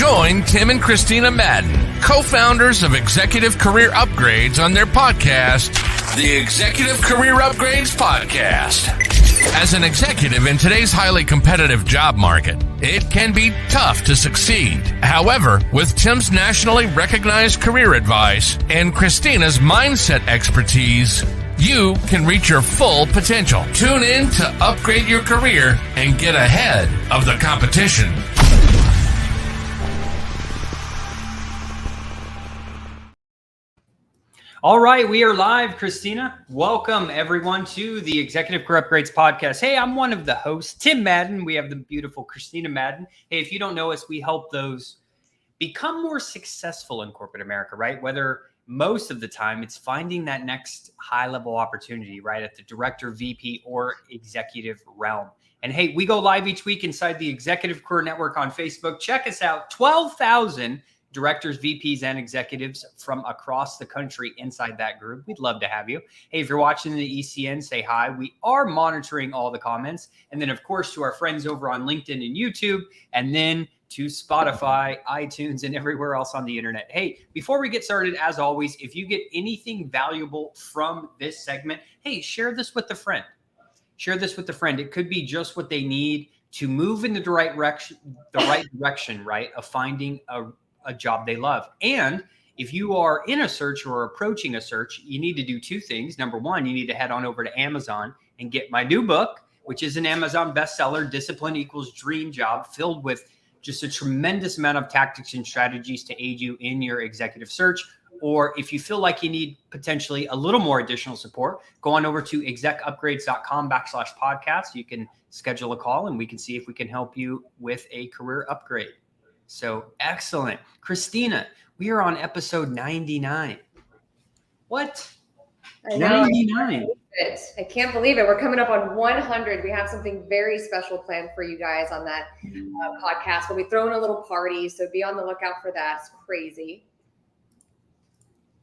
Join Tim and Christina Madden, co-founders of Executive Career Upgrades, on their podcast, the Executive Career Upgrades Podcast. As an executive in today's highly competitive job market, it can be tough to succeed. However, with Tim's nationally recognized career advice and Christina's mindset expertise, you can reach your full potential. Tune in to upgrade your career and get ahead of the competition. All right, we are live, Christina. Welcome, everyone, to the Executive Career Upgrades Podcast. Hey, I'm one of the hosts, Tim Madden. We have the beautiful Christina Madden. Hey, if you don't know us, we help those become more successful in corporate America, right? Whether most of the time it's finding that next high-level opportunity, right, at the director, VP, or executive realm. And hey, we go live each week inside the Executive Career Network on Facebook. Check us out, 12,000 directors, VPs, and executives from across the country inside that group. We'd love to have you. Hey, if you're watching the ECN, say hi. We are monitoring all the comments. And then, of course, to our friends over on LinkedIn and YouTube, and then to Spotify, iTunes, and everywhere else on the internet. Hey, before we get started, as always, if you get anything valuable from this segment, hey, share this with a friend. Share this with a friend. It could be just what they need to move in the right direction, right, of finding a job they love. And if you are in a search or approaching a search, you need to do two things. Number one, you need to head on over to Amazon and get my new book, which is an Amazon bestseller, Discipline Equals Dream Job, filled with just a tremendous amount of tactics and strategies to aid you in your executive search. Or if you feel like you need potentially a little more additional support, go on over to execupgrades.com/podcast. You can schedule a call and we can see if we can help you with a career upgrade. So excellent. Christina, we are on episode 99. What? 99. I can't believe it. We're coming up on 100. We have something very special planned for you guys on that podcast. We'll be throwing a little party, so be on the lookout for that. It's crazy.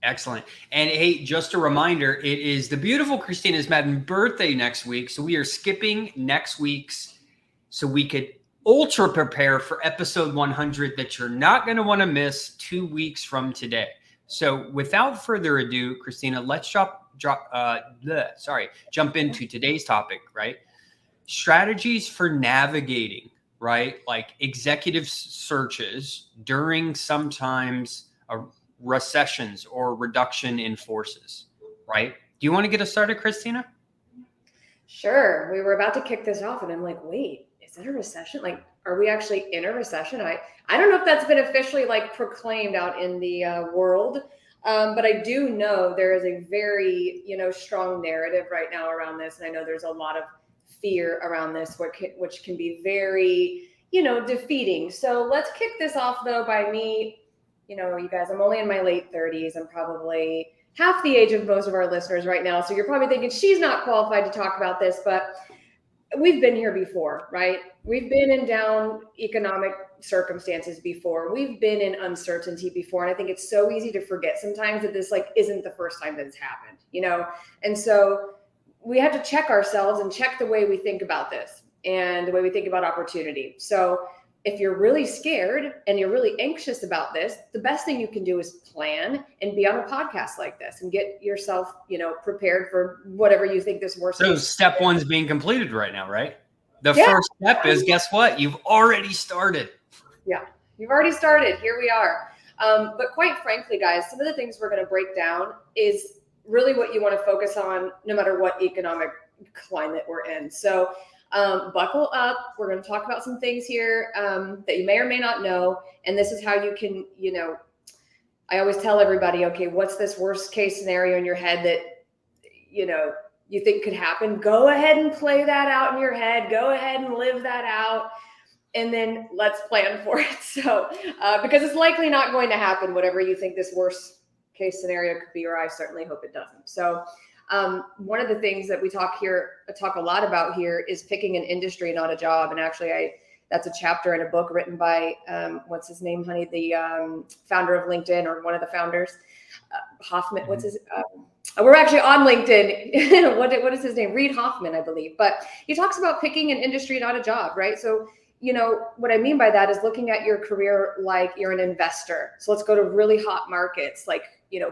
Excellent. And hey, just a reminder, it is the beautiful Christina's Madden birthday next week. So we are skipping next week's so we could ultra prepare for episode 100 that you're not going to want to miss 2 weeks from today. So without further ado, Christina, let's jump into today's topic, right? Strategies for navigating, right? Like executive searches during sometimes recessions or reduction in forces, right? Do you want to get us started, Christina? Sure. We were about to kick this off and I'm like, wait, is it a recession? Like, are we actually in a recession? I don't know if that's been officially like proclaimed out in the world, but I do know there is a very, strong narrative right now around this. And I know there's a lot of fear around this, which can be very, defeating. So let's kick this off though by me, you guys, I'm only in my late 30s. I'm probably half the age of most of our listeners right now. So you're probably thinking she's not qualified to talk about this, but we've been here before, right? We've been in down economic circumstances before. We've been in uncertainty before. And I think it's so easy to forget sometimes that this isn't the first time that it's happened, And so we have to check ourselves and check the way we think about this and the way we think about opportunity. So if you're really scared and you're really anxious about this, the best thing you can do is plan and be on a podcast like this and get yourself, prepared for whatever you think this worst. So step one's being completed right now, right? The first step is, guess what? You've already started. Yeah, you've already started. Here we are. But quite frankly, guys, some of the things we're going to break down is really what you want to focus on no matter what economic climate we're in. So buckle up. We're going to talk about some things here that you may or may not know. And this is how you can, I always tell everybody, okay, what's this worst case scenario in your head that, you think could happen? Go ahead and play that out in your head. Go ahead and live that out. And then let's plan for it. So, because it's likely not going to happen, whatever you think this worst case scenario could be, or I certainly hope it doesn't. So, one of the things that we talk a lot about here is picking an industry, not a job. And actually, that's a chapter in a book written by, what's his name, honey? The founder of LinkedIn, or one of the founders, Hoffman. What's his? We're actually on LinkedIn. What is his name? Reid Hoffman, I believe. But he talks about picking an industry, not a job, right? So what I mean by that is looking at your career like you're an investor. So let's go to really hot markets, like,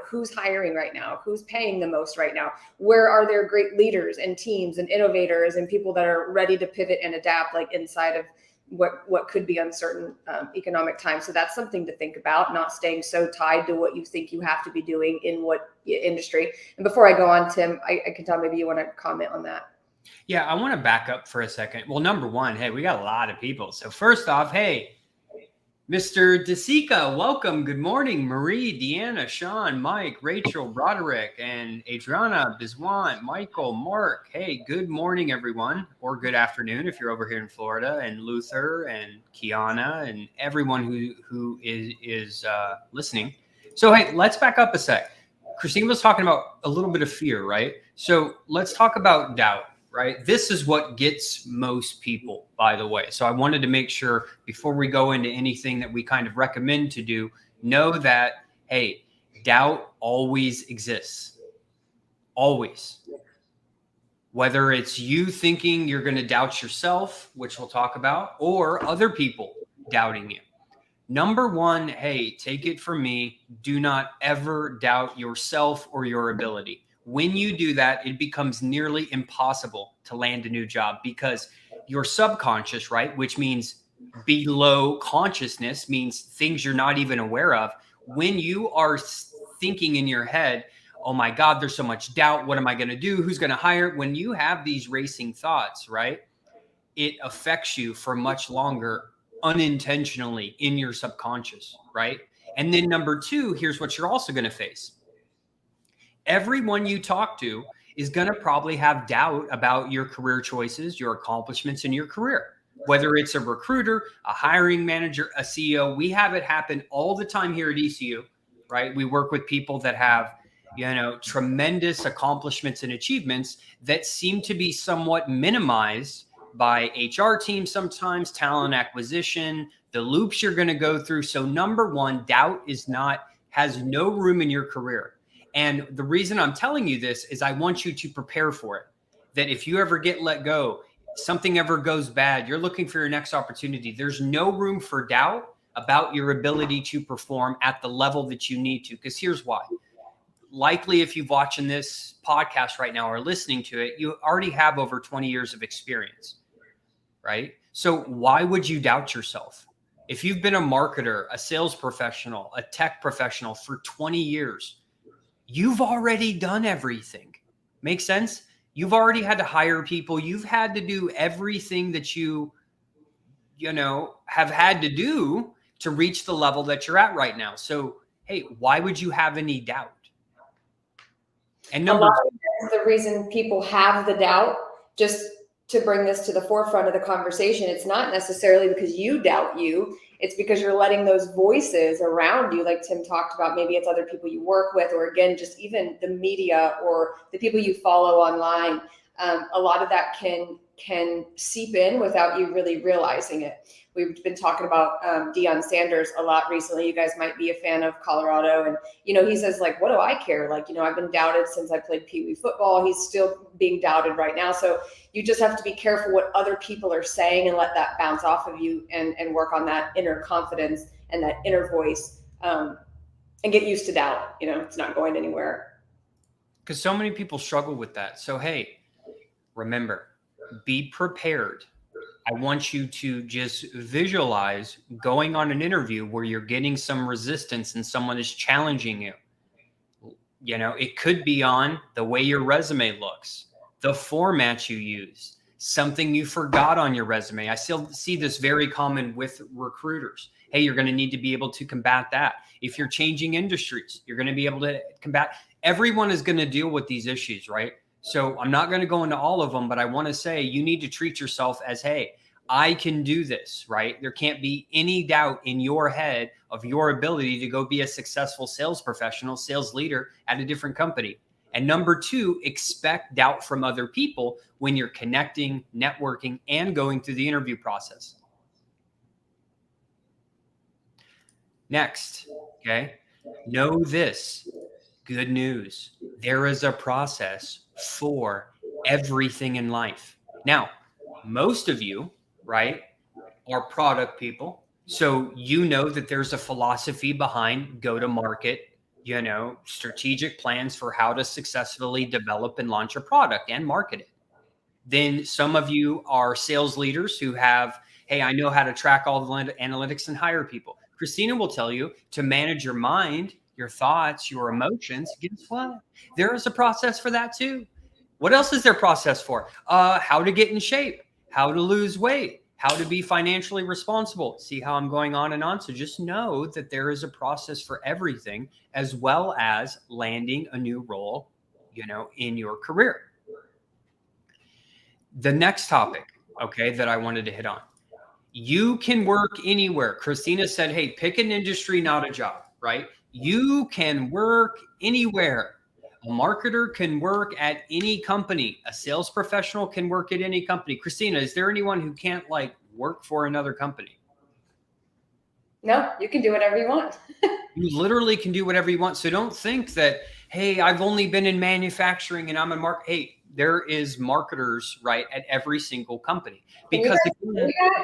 who's hiring right now, who's paying the most right now, where are there great leaders and teams and innovators and people that are ready to pivot and adapt, like inside of what could be uncertain economic times. So that's something to think about, not staying so tied to what you think you have to be doing in what industry. And before I go on, Tim, I can tell maybe you want to comment on that. Yeah, I want to back up for a second. Well, number one, hey, we got a lot of people. So first off, hey, Mr. DeSica, welcome. Good morning. Marie, Deanna, Sean, Mike, Rachel, Broderick, and Adriana, Biswan, Michael, Mark. Hey, good morning, everyone, or good afternoon if you're over here in Florida, and Luther and Kiana and everyone who is listening. So, hey, let's back up a sec. Christine was talking about a little bit of fear, right? So let's talk about doubt. Right? This is what gets most people, by the way. So I wanted to make sure before we go into anything that we kind of recommend to do, know that, hey, doubt always exists. Always. Whether it's you thinking you're going to doubt yourself, which we'll talk about, or other people doubting you. Number one, hey, take it from me. Do not ever doubt yourself or your ability. When you do that, it becomes nearly impossible to land a new job because your subconscious, right, which means below consciousness, means things you're not even aware of. When you are thinking in your head, oh my God, there's so much doubt. What am I going to do? Who's going to hire? When you have these racing thoughts, right, it affects you for much longer unintentionally in your subconscious, right? And then number two, here's what you're also going to face. Everyone you talk to is going to probably have doubt about your career choices, your accomplishments in your career, whether it's a recruiter, a hiring manager, a CEO. We have it happen all the time here at ECU, right? We work with people that have, tremendous accomplishments and achievements that seem to be somewhat minimized by HR teams sometimes, talent acquisition, the loops you're going to go through. So number one, doubt has no room in your career. And the reason I'm telling you this is I want you to prepare for it. That if you ever get let go, something ever goes bad, you're looking for your next opportunity. There's no room for doubt about your ability to perform at the level that you need to. Because here's why. Likely, if you're watching this podcast right now or listening to it, you already have over 20 years of experience, right? So why would you doubt yourself? If you've been a marketer, a sales professional, a tech professional for 20 years, you've already done everything. Make sense? You've already had to hire people. You've had to do everything that you have had to do to reach the level that you're at right now. So, hey, why would you have any doubt? And a lot of the reason people have the doubt, just to bring this to the forefront of the conversation, it's not necessarily because you doubt you. It's because you're letting those voices around you, like Tim talked about, maybe it's other people you work with, or again, just even the media or the people you follow online. A lot of that can seep in without you really realizing it. We've been talking about Deion Sanders a lot recently. You guys might be a fan of Colorado. And, he says, like, what do I care? Like, I've been doubted since I played Pee Wee football. He's still being doubted right now. So you just have to be careful what other people are saying and let that bounce off of you and work on that inner confidence and that inner voice and get used to doubt. It's not going anywhere. Because so many people struggle with that. So, hey, remember, be prepared. I want you to just visualize going on an interview where you're getting some resistance and someone is challenging you. It could be on the way your resume looks, the format you use, something you forgot on your resume. I still see this very common with recruiters. Hey, you're going to need to be able to combat that. If you're changing industries, you're going to be able to combat. Everyone is going to deal with these issues, right? So I'm not going to go into all of them, but I want to say you need to treat yourself as, hey, I can do this, right? There can't be any doubt in your head of your ability to go be a successful sales professional, sales leader at a different company. And number two, expect doubt from other people when you're connecting, networking, and going through the interview process. Next, okay? Know this. Good news. There is a process for everything in life. Now, most of you, right, are product people. So you know that there's a philosophy behind go-to-market, strategic plans for how to successfully develop and launch a product and market it. Then some of you are sales leaders who have, hey, I know how to track all the analytics and hire people. Christina will tell you to manage your mind, your thoughts, your emotions. Guess what? There is a process for that too. What else is there process for? How to get in shape, how to lose weight, how to be financially responsible. See how I'm going on and on? So just know that there is a process for everything, as well as landing a new role, in your career. The next topic, that I wanted to hit on. You can work anywhere. Christina said, hey, pick an industry, not a job, right? You can work anywhere. A marketer can work at any company. A sales professional can work at any company. Christina, is there anyone who can't work for another company? No, you can do whatever you want. You literally can do whatever you want. So don't think that, hey, I've only been in manufacturing and I'm a market. Hey, there is marketers, right, at every single company. Because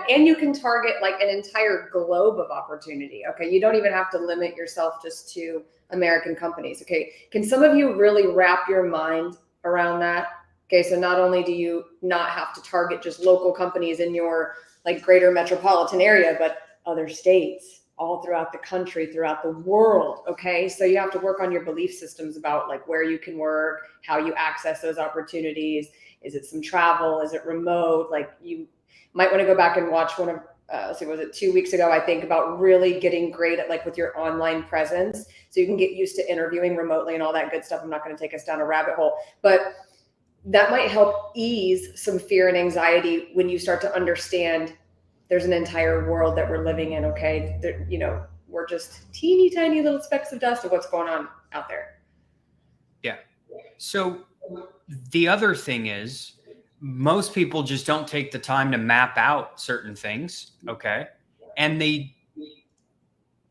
and you can target an entire globe of opportunity. Okay. You don't even have to limit yourself just to American companies. Okay. Can some of you really wrap your mind around that? Okay. So not only do you not have to target just local companies in your greater metropolitan area, but other states all throughout the country, throughout the world. Okay. So you have to work on your belief systems about where you can work, how you access those opportunities. Is it some travel? Is it remote? You might want to go back and watch one of, was it 2 weeks ago, I think, about really getting great at with your online presence. So you can get used to interviewing remotely and all that good stuff. I'm not going to take us down a rabbit hole, but that might help ease some fear and anxiety when you start to understand there's an entire world that we're living in. Okay. We're just teeny tiny little specks of dust of what's going on out there. Yeah. So the other thing is, most people just don't take the time to map out certain things. Okay. And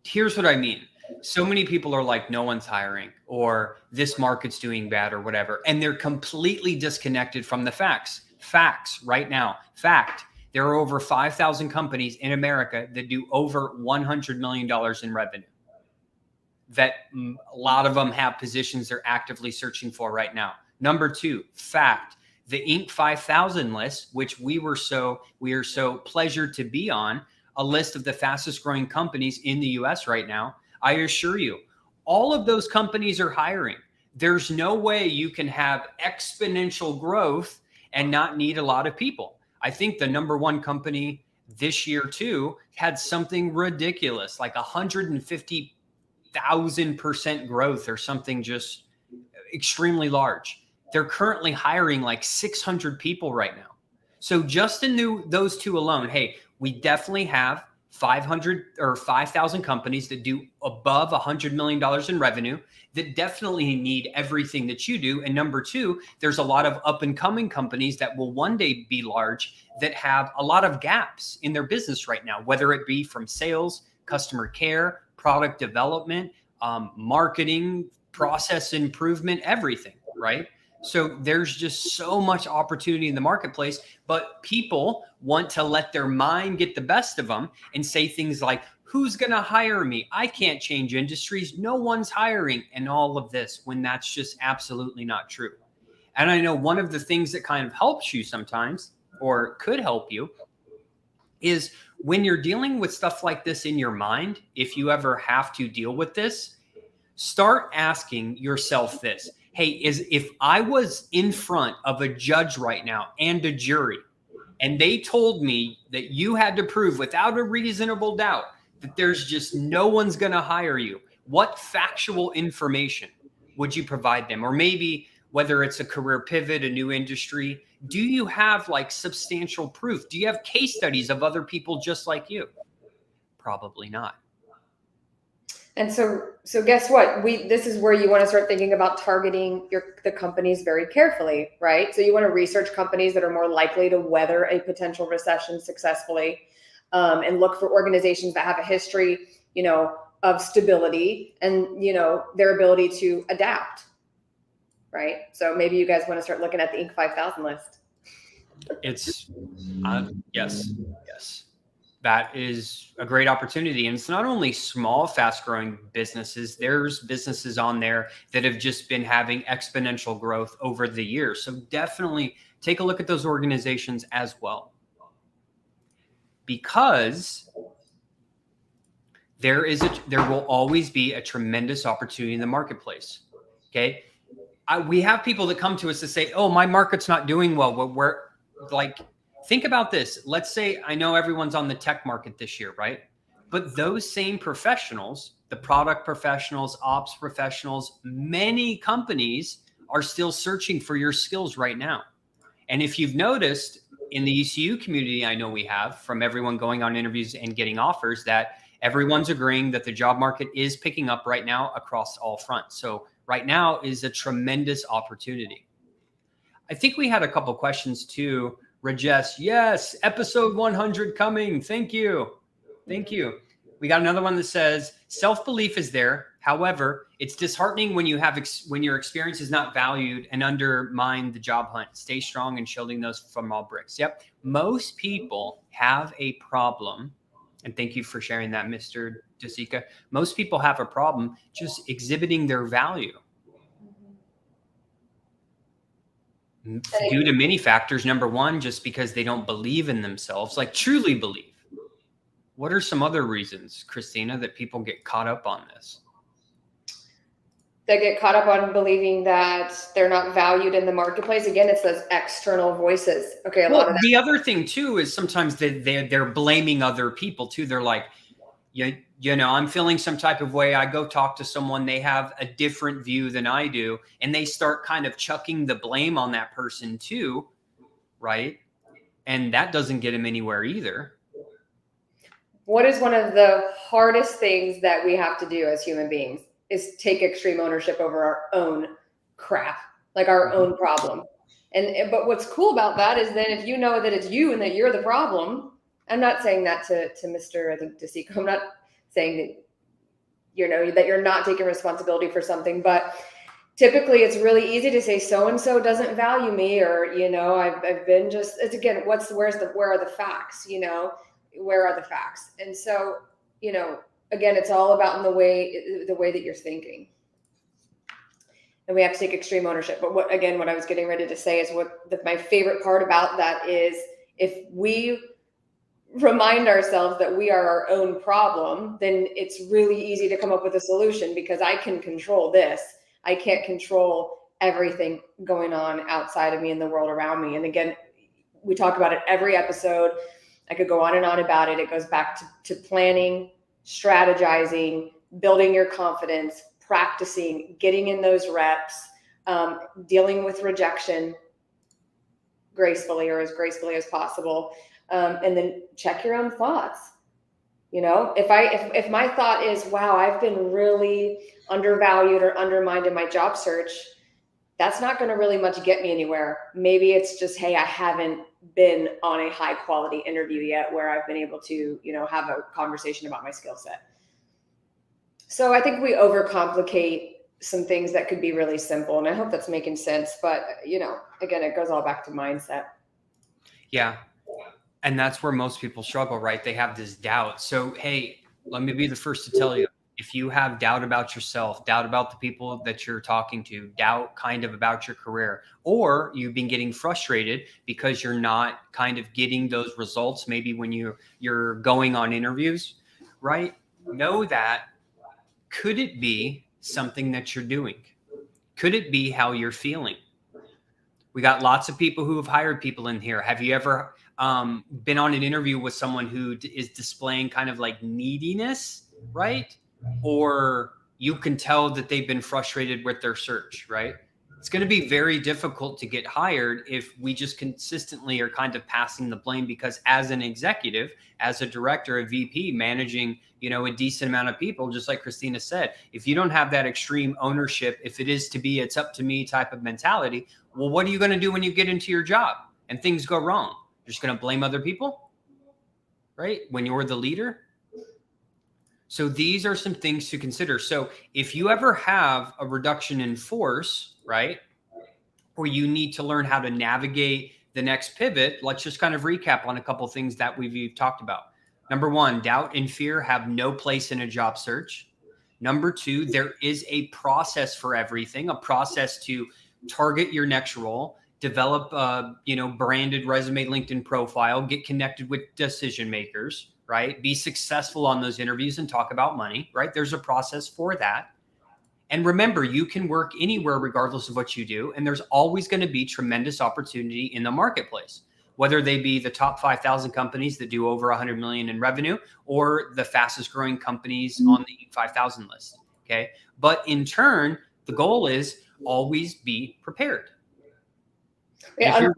here's what I mean. So many people are like, no one's hiring, or this market's doing bad, or whatever. And they're completely disconnected from the facts. Facts right now. Fact. There are over 5,000 companies in America that do over $100 million in revenue. That a lot of them have positions they're actively searching for right now. Number two, fact. The Inc. 5000 list, which we are so pleasured to be on, a list of the fastest growing companies in the US right now. I assure you, all of those companies are hiring. There's no way you can have exponential growth and not need a lot of people. I think the number one company this year too had something ridiculous, 150,000% growth or something just extremely large. They're currently hiring 600 people right now. So just in those two alone, hey, we definitely have 500 or 5,000 companies that do above $100 million in revenue that definitely need everything that you do. And number two, there's a lot of up and coming companies that will one day be large that have a lot of gaps in their business right now, whether it be from sales, customer care, product development, marketing, process improvement, everything, right? So there's just so much opportunity in the marketplace, but people want to let their mind get the best of them and say things like, who's going to hire me? I can't change industries. No one's hiring, and all of this, when that's just absolutely not true. And I know one of the things that kind of helps you sometimes, or could help you, is when you're dealing with stuff like this in your mind, if you ever have to deal with this, start asking yourself this. Hey, if I was in front of a judge right now and a jury, and they told me that you had to prove without a reasonable doubt that there's just no one's going to hire you, what factual information would you provide them? Or maybe whether it's a career pivot, a new industry, do you have substantial proof? Do you have case studies of other people just like you? Probably not. And so guess what? This is where you want to start thinking about targeting the companies very carefully, right? So you want to research companies that are more likely to weather a potential recession successfully, and look for organizations that have a history, of stability and, their ability to adapt, right? So maybe you guys want to start looking at the Inc. 5000 list. It's yes. that is a great opportunity. And it's not only small, fast growing businesses, there's businesses on there that have just been having exponential growth over the years. So definitely take a look at those organizations as well, because there will always be a tremendous opportunity in the marketplace. Okay. We have people that come to us to say, oh, my market's not doing well. But we're like, think about this. Let's say, I know everyone's on the tech market this year, right? But those same professionals, the product professionals, ops professionals, many companies are still searching for your skills right now. And if you've noticed in the ECU community, I know we have, from everyone going on interviews and getting offers, that everyone's agreeing that the job market is picking up right now across all fronts. So right now is a tremendous opportunity. I think we had a couple questions too. Rajesh, yes, episode 100 coming. Thank you. Thank you. We got another one that says, self-belief is there. However, it's disheartening when when your experience is not valued and undermine the job hunt. Stay strong and shielding those from all bricks. Yep. Most people have a problem. And thank you for sharing that, Mr. Desika. Most people have a problem just exhibiting their value. Due to many factors. Number one, just because they don't believe in themselves, like truly believe. What are some other reasons, Christina, that people get caught up on this? They get caught up on believing that they're not valued in the marketplace. Again, it's those external voices. Okay, lot of that. The other thing too is sometimes they're blaming other people too. They're like, you know, I'm feeling some type of way. I go talk to someone, they have a different view than I do, and they start kind of chucking the blame on that person too, right? And that doesn't get them anywhere either. What is one of the hardest things that we have to do as human beings is take extreme ownership over our own crap, like our own problem. But what's cool about that is then if you know that it's you and that you're the problem, I'm not saying that to Mr. I think Desika. I'm not saying that, you know, that you're not taking responsibility for something, but typically it's really easy to say so-and-so doesn't value me, or, you know, I've been just, it's again, where are the facts, you know, where are the facts? And so, you know, again, it's all about in the way that you're thinking. And we have to take extreme ownership. But what I was getting ready to say is my favorite part about that is if we remind ourselves that we are our own problem, then it's really easy to come up with a solution, because I can control this. I can't control everything going on outside of me in the world around me. And again, we talk about it every episode. I could go on and on about it. It goes back to planning, strategizing, building your confidence, practicing, getting in those reps, dealing with rejection gracefully, or as gracefully as possible. And then check your own thoughts. You know, if my thought is, wow, I've been really undervalued or undermined in my job search, that's not going to really much get me anywhere. Maybe it's just, hey, I haven't been on a high quality interview yet where I've been able to, you know, have a conversation about my skill set. So I think we overcomplicate some things that could be really simple. And I hope that's making sense. But, you know, again, it goes all back to mindset. Yeah. And that's where most people struggle, right? They have this doubt. So, hey, let me be the first to tell you, if you have doubt about yourself, doubt about the people that you're talking to, doubt kind of about your career, or you've been getting frustrated because you're not kind of getting those results, maybe when you're going on interviews, right? Know that, could it be something that you're doing? Could it be how you're feeling? We got lots of people who have hired people in here. Have you ever been on an interview with someone who is displaying kind of like neediness, right? Or you can tell that they've been frustrated with their search, right? It's going to be very difficult to get hired if we just consistently are kind of passing the blame, because as an executive, as a director, a VP managing, you know, a decent amount of people, just like Christina said, if you don't have that extreme ownership, if it is to be, it's up to me type of mentality, well, what are you going to do when you get into your job and things go wrong? You're just going to blame other people, right? When you're the leader. So these are some things to consider. So if you ever have a reduction in force, right, or you need to learn how to navigate the next pivot, let's just kind of recap on a couple of things that we've talked about. Number one, doubt and fear have no place in a job search. Number two, there is a process for everything, a process to target your next role, develop a branded resume, LinkedIn profile, get connected with decision makers, right? Be successful on those interviews and talk about money, right? There's a process for that. And remember, you can work anywhere regardless of what you do. And there's always going to be tremendous opportunity in the marketplace, whether they be the top 5,000 companies that do over 100 million in revenue or the fastest growing companies on the 5,000 list. Okay. But in turn, the goal is always be prepared. Yeah,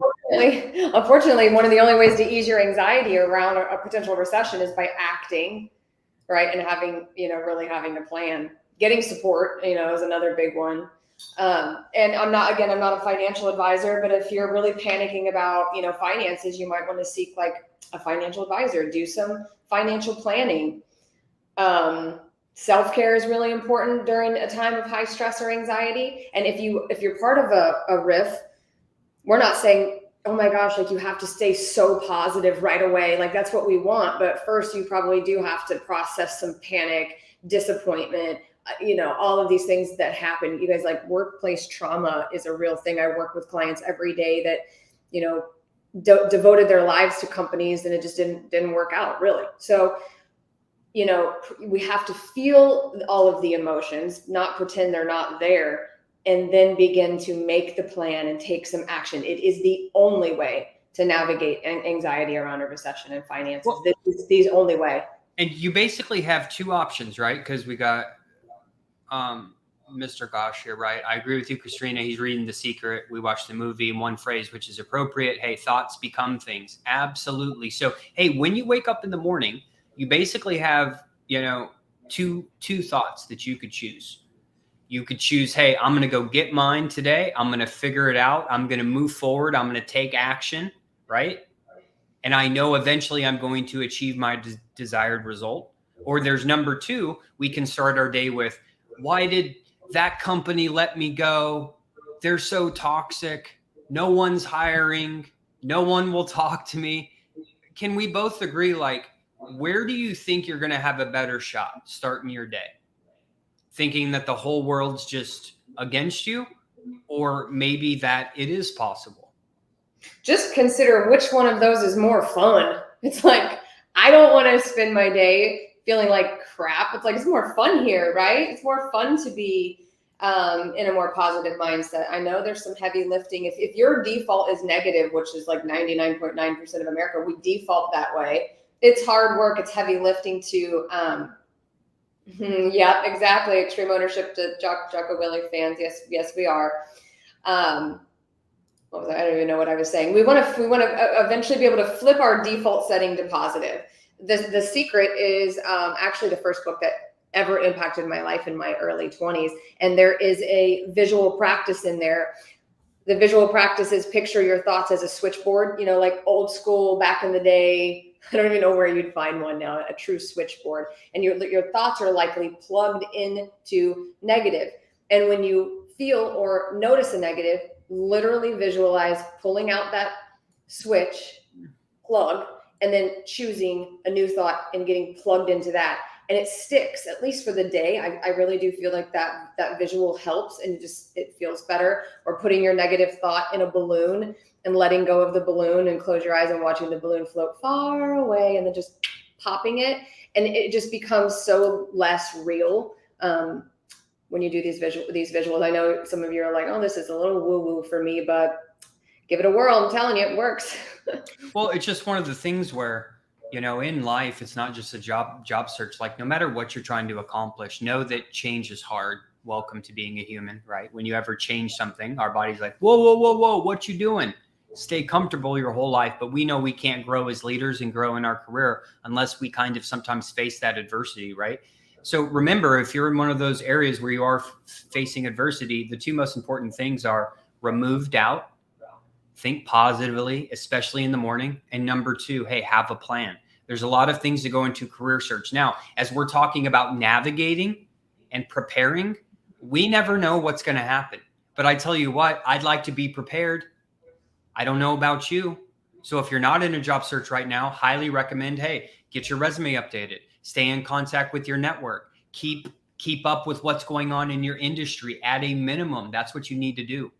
unfortunately, one of the only ways to ease your anxiety around a potential recession is by acting, right? And having, really having a plan. Getting support, is another big one. And I'm not a financial advisor, but if you're really panicking about, finances, you might want to seek like a financial advisor, do some financial planning. Self-care is really important during a time of high stress or anxiety. And if you're part of a RIF, we're not saying, oh my gosh, like you have to stay so positive right away. Like that's what we want. But first you probably do have to process some panic, disappointment, all of these things that happen. You guys, like workplace trauma is a real thing. I work with clients every day that, devoted their lives to companies and it just didn't work out really. So, we have to feel all of the emotions, not pretend they're not there, and then begin to make the plan and take some action. It is the only way to navigate anxiety around a recession and finances. Well, this is the only way. And you basically have two options, right? Because we got Mr. Gosh here, right? I agree with you, Christina. He's reading The Secret. We watched the movie in one phrase, which is appropriate. Hey, thoughts become things. Absolutely. So, hey, when you wake up in the morning, you basically have, two thoughts that you could choose. You could choose, hey, I'm going to go get mine today. I'm going to figure it out. I'm going to move forward. I'm going to take action, right? And I know eventually I'm going to achieve my desired result. Or there's number two, we can start our day with, why did that company let me go? They're so toxic. No one's hiring. No one will talk to me. Can we both agree, like, where do you think you're going to have a better shot starting your day? Thinking that the whole world's just against you, or maybe that it is possible? Just consider which one of those is more fun. It's like, I don't want to spend my day feeling like crap. It's like, it's more fun here, right? It's more fun to be in a more positive mindset. I know there's some heavy lifting. If your default is negative, which is like 99.9% of America, we default that way. It's hard work. It's heavy lifting to, yeah, exactly. Extreme ownership to Jocko Willink fans. Yes, we are. What was I don't even know what I was saying. We want to eventually be able to flip our default setting to positive. The Secret is actually the first book that ever impacted my life in my early 20s. And there is a visual practice in there. The visual practice is picture your thoughts as a switchboard, like old school back in the day. I don't even know where you'd find one now, a true switchboard. And your thoughts are likely plugged into negative. And when you feel or notice a negative, literally visualize pulling out that switch plug and then choosing a new thought and getting plugged into that. And it sticks, at least for the day. I really do feel like that visual helps, and it feels better. Or putting your negative thought in a balloon and letting go of the balloon and close your eyes and watching the balloon float far away and then just popping it. And it just becomes so less real when you do these visuals. I know some of you are like, oh, this is a little woo-woo for me, but give it a whirl. I'm telling you, it works. Well, it's just one of the things where, in life, it's not just a job search. Like, no matter what you're trying to accomplish, know that change is hard. Welcome to being a human, right? When you ever change something, our body's like, whoa, what you doing? Stay comfortable your whole life. But we know we can't grow as leaders and grow in our career unless we kind of sometimes face that adversity, right? So remember, if you're in one of those areas where you are facing adversity, the two most important things are remove doubt, think positively, especially in the morning. And number two, hey, have a plan. There's a lot of things that go into career search. Now, as we're talking about navigating and preparing, we never know what's going to happen. But I tell you what, I'd like to be prepared. I don't know about you. So if you're not in a job search right now, highly recommend, hey, Get your resume updated. Stay in contact with your network. Keep up with what's going on in your industry at a minimum. That's what you need to do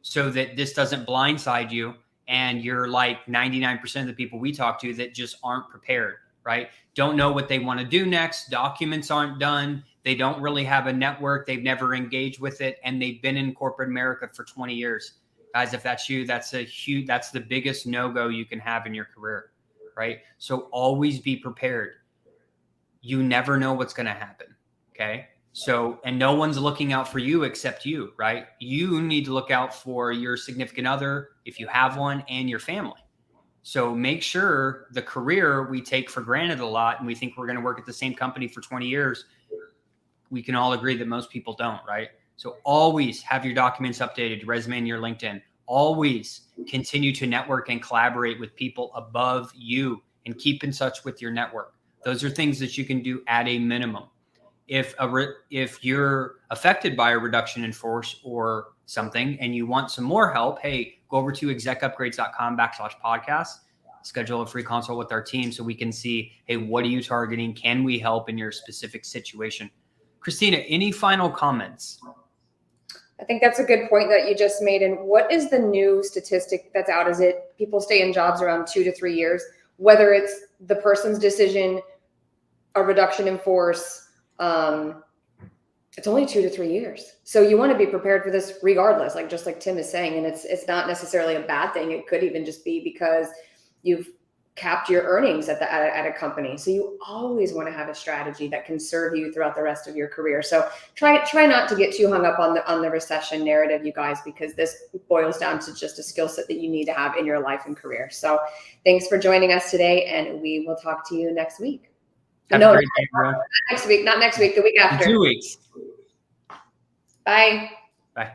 so that this doesn't blindside you and you're like 99% of the people we talk to that just aren't prepared, right? Don't know what they want to do next. Documents aren't done. They don't really have a network. They've never engaged with it. And they've been in corporate America for 20 years. Guys, if that's you, that's the biggest no-go you can have in your career, right? So always be prepared. You never know what's going to happen. Okay. So, and no one's looking out for you except you, right? You need to look out for your significant other, if you have one, and your family. So make sure the career we take for granted a lot, and we think we're going to work at the same company for 20 years. We can all agree that most people don't, right? So always have your documents updated, your resume and your LinkedIn. Always continue to network and collaborate with people above you and keep in touch with your network. Those are things that you can do at a minimum. If you're affected by a reduction in force or something and you want some more help, hey, go over to execupgrades.com/podcast, schedule a free consult with our team so we can see, hey, what are you targeting? Can we help in your specific situation? Christina, any final comments? I think that's a good point that you just made. And what is the new statistic that's out? Is it people stay in jobs around 2 to 3 years, whether it's the person's decision, a reduction in force, it's only 2 to 3 years. So you want to be prepared for this regardless, just like Tim is saying, and it's not necessarily a bad thing. It could even just be because you've capped your earnings at a company. So you always want to have a strategy that can serve you throughout the rest of your career. So try not to get too hung up on the recession narrative, you guys, because this boils down to just a skill set that you need to have in your life and career. So thanks for joining us today, and we will talk to you next week. Not next week, the week after. 2 weeks. Bye. Bye.